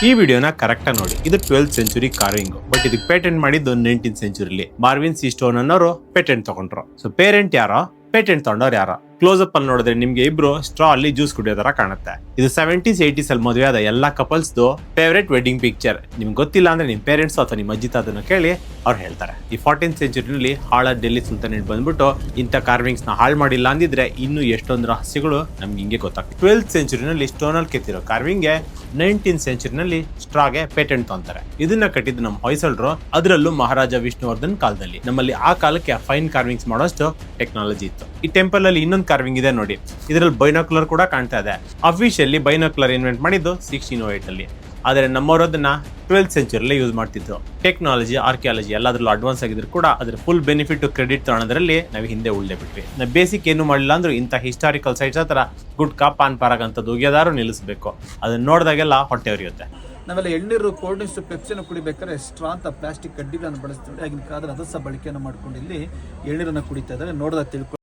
ಈ ವಿಡಿಯೋನ ಕರೆಕ್ಟ್ ಆಗಿ ನೋಡಿ. ಇದು 12th ಸೆಂಚುರಿ ಕಾರ್ವಿಂಗ್, ಬಟ್ ಇದಕ್ಕೆ ಪೇಟೆಂಟ್ ಮಾಡಿದ್ದು 19th ಸೆಂಚುರಿಲಿ ಮಾರ್ವಿನ್ ಸಿ ಸ್ಟೋನ್ ಅನ್ನೋರು ಪೇಟೆಂಟ್ ತಗೊಂಡ್ರು. ಸೊ ಪೇರೆಂಟ್ ಯಾರೋ, ಪೇಟೆಂಟ್ ತಗೊಂಡವ್ರು ಯಾರೋ. ಕ್ಲೋಸ್ ಅಪ್ ಅಲ್ಲಿ ನೋಡಿದ್ರೆ ನಿಮ್ಗೆ ಇಬ್ರು ಸ್ಟ್ರಾ ಅಲ್ಲಿ ಜ್ಯೂಸ್ ಕುಡಿಯೋ ತರ ಕಾಣುತ್ತೆ. ಇದು 70s 80s ಅಲ್ಲಿ ಮದುವೆ ಆದ ಎಲ್ಲಾ ಕಪಲ್ಸ್ ಫೇವರೇಟ್ ವೆಡ್ಡಿಂಗ್ ಪಿಕ್ಚರ್. ನಿಮ್ಗೆ ಗೊತ್ತಿಲ್ಲ ಅಂದ್ರೆ ನಿಮ್ ಪೇರೆಂಟ್ಸ್ ಅಥವಾ ನಿಮ್ಮ ಅಜ್ಜಿ ತಾತನ ಕೇಳಿ ಅವ್ರು ಹೇಳ್ತಾರೆ. ಈ 14th ಸೆಂಚುರಿನಲ್ಲಿ ಹಾಳ ಡೆಲ್ಲಿ ಸುಲ್ತಾನೇಟ್ ಬಂದ್ಬಿಟ್ಟು ಇಂಥ ಕಾರ್ವಿಂಗ್ಸ್ ನ ಹಾಳು ಮಾಡಿಲ್ಲ ಅಂದಿದ್ರೆ ಇನ್ನು ಎಷ್ಟೊಂದು ರಹಸ್ಯಗಳು ನಮ್ಗೆ ಹಿಂಗೆ ಗೊತ್ತಾಗ್ತದೆ. 12th ಸೆಂಚುರಿನಲ್ಲಿ ಸ್ಟೋನ್ ಅಲ್ಲಿ ಕೆತ್ತಿರೋ ಕಾರ್ವಿಂಗ್ಗೆ 19th ಸೆಂಚುರಿನಲ್ಲಿ ಸ್ಟ್ರಾಗೆ ಪೇಟೆಂಟ್ ತಗೊಂತಾರೆ. ಇದನ್ನ ಕಟ್ಟಿದ್ದು ನಮ್ಮ ಹೊಯ್ಸಳರು, ಅದರಲ್ಲೂ ಮಹಾರಾಜ ವಿಷ್ಣುವರ್ಧನ್ ಕಾಲದಲ್ಲಿ. ನಮ್ಮಲ್ಲಿ ಆ ಕಾಲಕ್ಕೆ ಫೈನ್ ಕಾರ್ವಿಂಗ್ಸ್ ಮಾಡೋಷ್ಟು ಟೆಕ್ನಾಲಜಿ ಇತ್ತು. ಈ ಟೆಂಪಲ್ ಅಲ್ಲಿ ಇನ್ನೊಂದು ಕಾರ್ವಿಂಗ್ ಇದೆ ನೋಡಿ, ಇದರಲ್ಲಿ ಬೈನಾಕ್ಯುಲರ್ ಕೂಡ ಕಾಣ್ತಾ ಇದೆ. ಅಫಿಷಿಯಲಿ ಬೈನಾಕ್ಯುಲರ್ ಇನ್ವೆಂಟ್ ಮಾಡಿದ್ದು 1608 ಅಲ್ಲಿ, ಆದರೆ ನಮ್ಮವರು ಅದನ್ನ 12th ಸೆಂಚುರಿಯಲ್ಲಿ ಯೂಸ್ ಮಾಡ್ತಿದ್ರು. ಟೆಕ್ನಾಲಜಿ, ಆರ್ಕಿಯಾಲಜಿ ಎಲ್ಲದರಲ್ಲೂ ಅಡ್ವಾನ್ಸ್ ಆಗಿದ್ರು ಕೂಡ ಅದ್ರ ಫುಲ್ ಬೆನಿಫಿಟ್ ಕ್ರೆಡಿಟ್ ತಗೊಳೋದ್ರಲ್ಲಿ ನಾವು ಹಿಂದೆ ಉಳ್ಳೆ ಬಿಟ್ವಿ. ನಾವು ಬೇಸಿಕ್ ಏನು ಮಾಡಿಲ್ಲ ಅಂದ್ರೂ ಇಂಥ ಹಿಸ್ಟಾರಿಕಲ್ ಸೈಟ್ಸ್ ಹತ್ರ ಗುಟ್ಕಾ, ಪಾನ್ ಪಾರಾಗ್ ಅಂತ ಉಗಿಯೋದಾರು ನಿಲ್ಲಿಸಬೇಕು. ಅದನ್ನ ನೋಡಿದಾಗೆಲ್ಲ ಹೊಟ್ಟೆ ಉರಿಯುತ್ತೆ. ನಾವೆಲ್ಲ ಎಳ್ನೀರು, ಕೋಲ್ಡ್ ಡ್ರಿಂಕ್ಸ್, ಪೆಪ್ಸಿನ ಕುಡಿಬೇಕಾದ್ರೆ ಸ್ಟ್ರಾ ಅಂತ ಪ್ಲಾಸ್ಟಿಕ್ ಕಡ್ಡಿಗಳನ್ನು ಬಳಸ್ತೀವಿ. ಆಗಿನ ಕಾಲದಲ್ಲಿ ಅದಸ ಬಳಕೆಯನ್ನು ಮಾಡ್ಕೊಂಡು ಇಲ್ಲಿ ಎಳ್ನೀರನ್ನು ಕುಡಿತಾ ಇದ್ದಾರೆ. ನೋಡಿದಾಗ ತಿಳ್ಕೊಂಡು